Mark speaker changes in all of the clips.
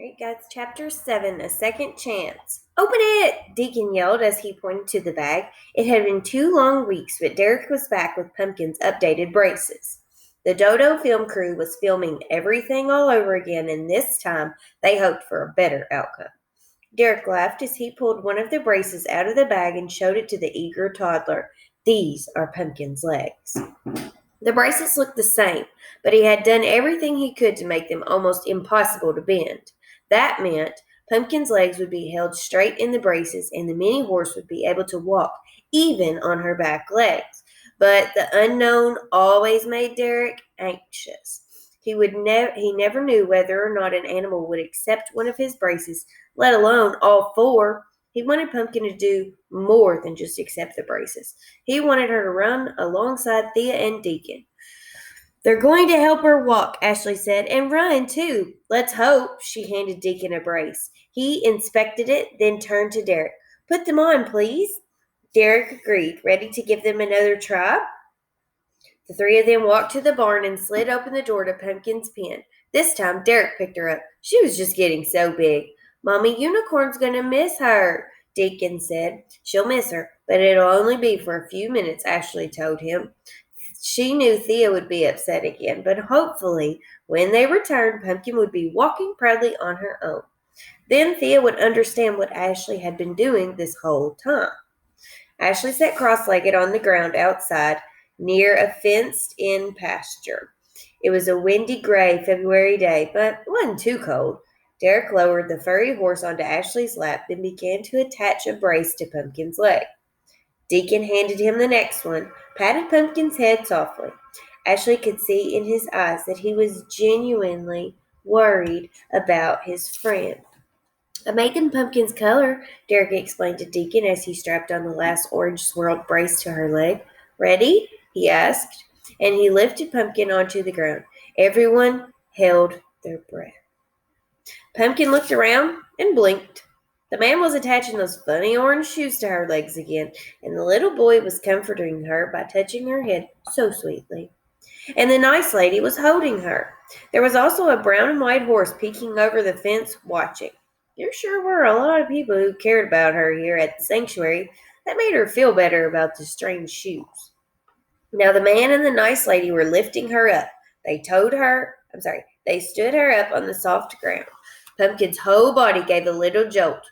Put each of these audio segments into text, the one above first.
Speaker 1: Alright, guys, chapter 7, A Second Chance. Open it! Deacon yelled as he pointed to the bag. It had been 2 long weeks, but Derek was back with Pumpkin's updated braces. The Dodo film crew was filming everything all over again, and this time they hoped for a better outcome. Derek laughed as he pulled one of the braces out of the bag and showed it to the eager toddler. These are Pumpkin's legs. The braces looked the same, but he had done everything he could to make them almost impossible to bend. That meant Pumpkin's legs would be held straight in the braces and the mini horse would be able to walk, even on her back legs. But the unknown always made Derek anxious. He never knew whether or not an animal would accept one of his braces, let alone all four. He wanted Pumpkin to do more than just accept the braces. He wanted her to run alongside Thea and Deacon. They're going to help her walk, Ashley said, and run, too. Let's hope. She handed Deacon a brace. He inspected it, then turned to Derek. Put them on, please. Derek agreed, ready to give them another try. The three of them walked to the barn and slid open the door to Pumpkin's pen. This time, Derek picked her up. She was just getting so big. Mommy Unicorn's going to miss her, Deacon said. She'll miss her, but it'll only be for a few minutes, Ashley told him. She knew Thea would be upset again, but hopefully, when they returned, Pumpkin would be walking proudly on her own. Then Thea would understand what Ashley had been doing this whole time. Ashley sat cross-legged on the ground outside near a fenced-in pasture. It was a windy, gray February day, but it wasn't too cold. Derek lowered the furry horse onto Ashley's lap, then began to attach a brace to Pumpkin's leg. Deacon handed him the next one, patted Pumpkin's head softly. Ashley could see in his eyes that he was genuinely worried about his friend. I made them Pumpkin's color, Derek explained to Deacon as he strapped on the last orange swirled brace to her leg. Ready? He asked, and he lifted Pumpkin onto the ground. Everyone held their breath. Pumpkin looked around and blinked. The man was attaching those funny orange shoes to her legs again, and the little boy was comforting her by touching her head so sweetly. And the nice lady was holding her. There was also a brown and white horse peeking over the fence watching. There sure were a lot of people who cared about her here at the sanctuary. That made her feel better about the strange shoes. Now the man and the nice lady were lifting her up. They stood her up on the soft ground. Pumpkin's whole body gave a little jolt.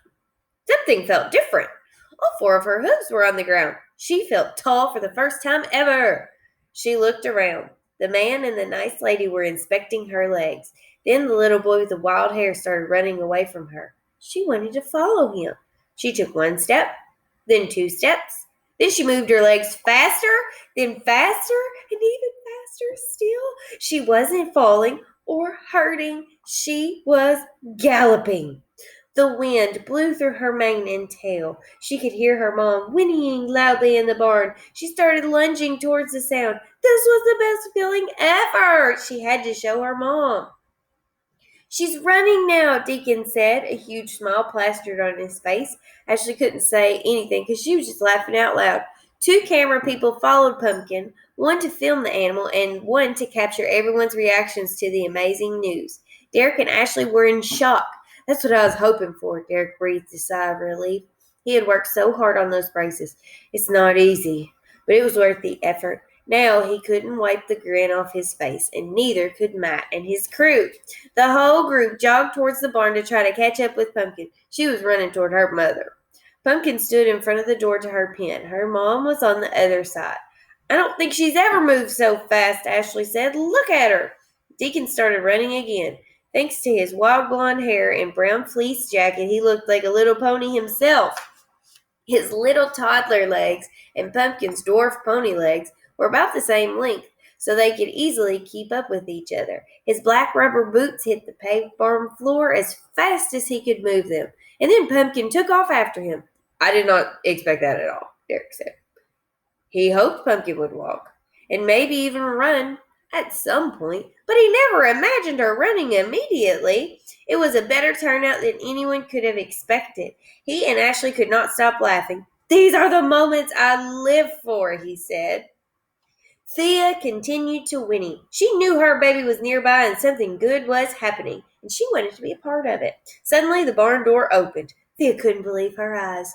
Speaker 1: Something felt different. All four of her hooves were on the ground. She felt tall for the first time ever. She looked around. The man and the nice lady were inspecting her legs. Then the little boy with the wild hair started running away from her. She wanted to follow him. She took one step, then 2 steps. Then she moved her legs faster, then faster, and even faster still. She wasn't falling or hurting. She was galloping. The wind blew through her mane and tail. She could hear her mom whinnying loudly in the barn. She started lunging towards the sound. This was the best feeling ever, she had to show her mom. She's running now, Deacon said, a huge smile plastered on his face. Ashley couldn't say anything because she was just laughing out loud. 2 camera people followed Pumpkin, one to film the animal and one to capture everyone's reactions to the amazing news. Derek and Ashley were in shock. That's what I was hoping for, Derek breathed a sigh of relief. He had worked so hard on those braces. It's not easy, but it was worth the effort. Now he couldn't wipe the grin off his face, and neither could Matt and his crew. The whole group jogged towards the barn to try to catch up with Pumpkin. She was running toward her mother. Pumpkin stood in front of the door to her pen. Her mom was on the other side. I don't think she's ever moved so fast, Ashley said. Look at her. Deacon started running again. Thanks to his wild blonde hair and brown fleece jacket, he looked like a little pony himself. His little toddler legs and Pumpkin's dwarf pony legs were about the same length, so they could easily keep up with each other. His black rubber boots hit the paved barn floor as fast as he could move them, and then Pumpkin took off after him. I did not expect that at all, Derek said. He hoped Pumpkin would walk, and maybe even run at some point, but he never imagined her running immediately. It was a better turnout than anyone could have expected. He and Ashley could not stop laughing. These are the moments I live for, he said. Thea continued to whinny. She knew her baby was nearby and something good was happening. and she wanted to be a part of it. Suddenly, the barn door opened. Thea couldn't believe her eyes.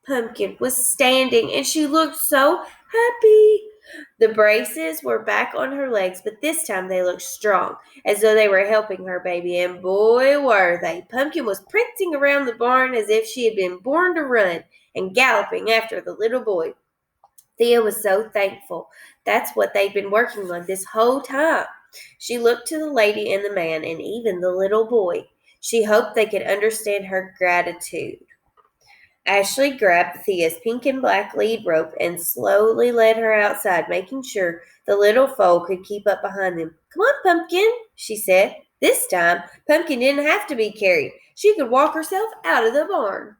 Speaker 1: Pumpkin was standing, and she looked so happy. The braces were back on her legs, but this time they looked strong, as though they were helping her baby, and boy were they. Pumpkin was prancing around the barn as if she had been born to run, and galloping after the little boy. Thea was so thankful. That's what they'd been working on this whole time. She looked to the lady and the man, and even the little boy. She hoped they could understand her gratitude. Ashley grabbed Thea's pink and black lead rope and slowly led her outside, making sure the little foal could keep up behind them. Come on, Pumpkin, she said. This time, Pumpkin didn't have to be carried. She could walk herself out of the barn.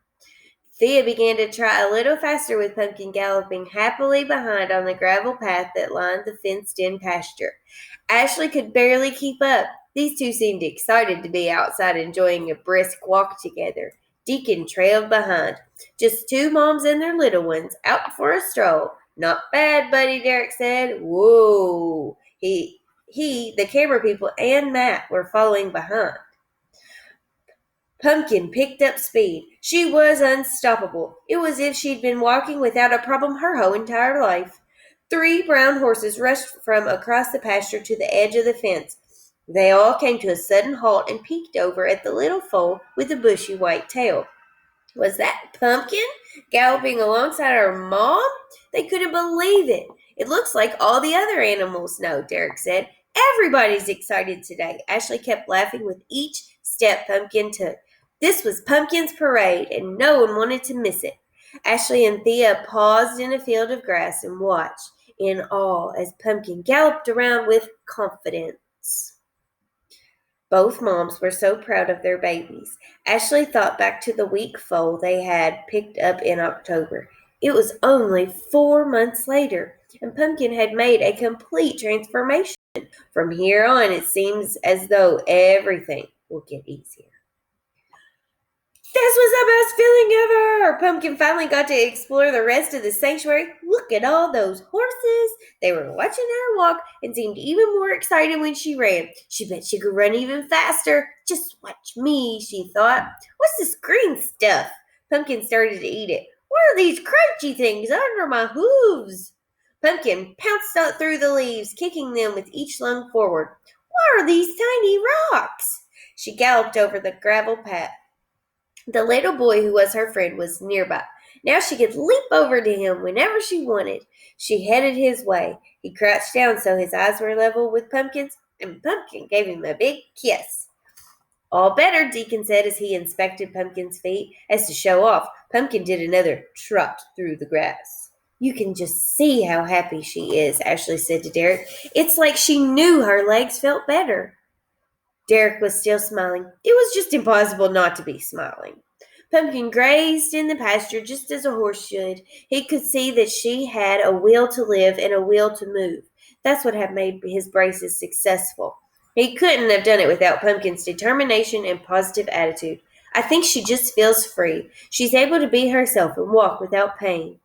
Speaker 1: Thea began to try a little faster with Pumpkin galloping happily behind on the gravel path that lined the fenced-in pasture. Ashley could barely keep up. These two seemed excited to be outside enjoying a brisk walk together. Deacon trailed behind. Just two moms and their little ones, out for a stroll. Not bad, Buddy, Derek said. Whoa. He, the camera people, and Matt were following behind. Pumpkin picked up speed. She was unstoppable. It was as if she'd been walking without a problem her whole entire life. 3 brown horses rushed from across the pasture to the edge of the fence. They all came to a sudden halt and peeked over at the little foal with the bushy white tail. Was that Pumpkin galloping alongside her mom? They couldn't believe it. It looks like all the other animals know, Derek said. Everybody's excited today. Ashley kept laughing with each step Pumpkin took. This was Pumpkin's parade, and no one wanted to miss it. Ashley and Thea paused in a field of grass and watched in awe as Pumpkin galloped around with confidence. Both moms were so proud of their babies. Ashley thought back to the weak foal they had picked up in October. It was only 4 months later, and Pumpkin had made a complete transformation. From here on, it seems as though everything will get easier. This was the best feeling ever! Pumpkin finally got to explore the rest of the sanctuary. Look at all those horses. They were watching her walk and seemed even more excited when she ran. She bet she could run even faster. Just watch me, she thought. What's this green stuff? Pumpkin started to eat it. What are these crunchy things under my hooves? Pumpkin pounced out through the leaves, kicking them with each lung forward. What are these tiny rocks? She galloped over the gravel path. The little boy who was her friend was nearby. Now she could leap over to him whenever she wanted. She headed his way. He crouched down so his eyes were level with Pumpkin's, and Pumpkin gave him a big kiss. All better, Deacon said as he inspected Pumpkin's feet. As to show off, Pumpkin did another trot through the grass. You can just see how happy she is, Ashley said to Derek. It's like she knew her legs felt better. Derek was still smiling. It was just impossible not to be smiling. Pumpkin grazed in the pasture just as a horse should. He could see that she had a will to live and a will to move. That's what had made his braces successful. He couldn't have done it without Pumpkin's determination and positive attitude. I think she just feels free. She's able to be herself and walk without pain.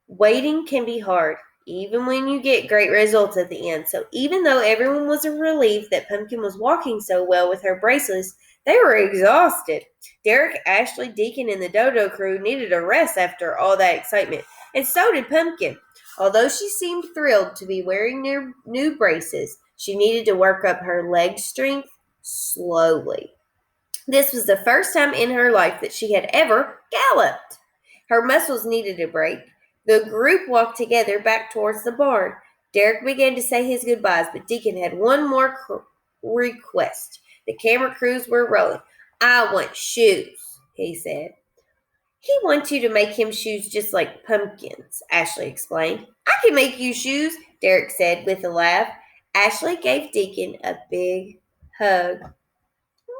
Speaker 1: Waiting can be hard, even when you get great results at the end. So even though everyone was relieved that Pumpkin was walking so well with her bracelets, they were exhausted. Derek, Ashley, Deacon, and the Dodo crew needed a rest after all that excitement, and so did Pumpkin. Although she seemed thrilled to be wearing new braces, she needed to work up her leg strength slowly. This was the first time in her life that she had ever galloped. Her muscles needed a break. The group walked together back towards the barn. Derek began to say his goodbyes, but Deacon had one more request. The camera crews were rolling. I want shoes, he said. He wants you to make him shoes just like Pumpkin's, Ashley explained. I can make you shoes, Derek said with a laugh. Ashley gave Deacon a big hug.